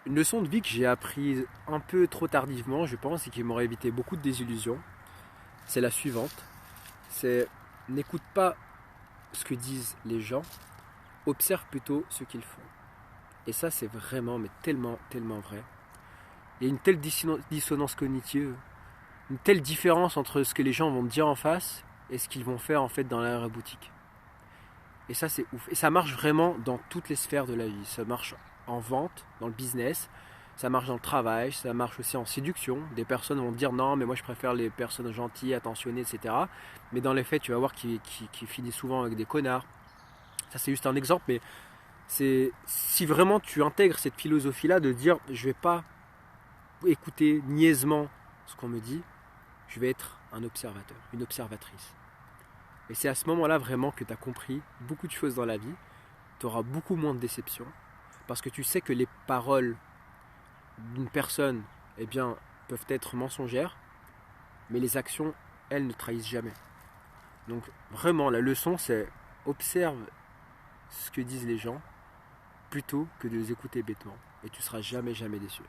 Une leçon de vie que j'ai apprise un peu trop tardivement, je pense, et qui m'aurait évité beaucoup de désillusions, c'est la suivante. C'est n'écoute pas ce que disent les gens, observe plutôt ce qu'ils font. Et ça, c'est vraiment, mais tellement, tellement vrai. Il y a une telle dissonance cognitive, une telle différence entre ce que les gens vont te dire en face et ce qu'ils vont faire en fait dans la boutique. Et ça, c'est ouf. Et ça marche vraiment dans toutes les sphères de la vie. Ça marche en vente, dans le business, ça marche dans le travail, ça marche aussi en séduction. Des personnes vont te dire non, mais moi je préfère les personnes gentilles, attentionnées, etc. Mais dans les faits, tu vas voir qu'ils finissent souvent avec des connards. Ça, c'est juste un exemple, mais c'est si vraiment tu intègres cette philosophie-là de dire je vais pas écouter niaisement ce qu'on me dit, je vais être un observateur, une observatrice. Et c'est à ce moment-là vraiment que tu as compris beaucoup de choses dans la vie, tu auras beaucoup moins de déceptions, parce que tu sais que les paroles d'une personne eh bien, peuvent être mensongères, mais les actions, elles, ne trahissent jamais. Donc vraiment, la leçon, c'est observe ce que disent les gens plutôt que de les écouter bêtement. Et tu seras jamais, jamais déçu.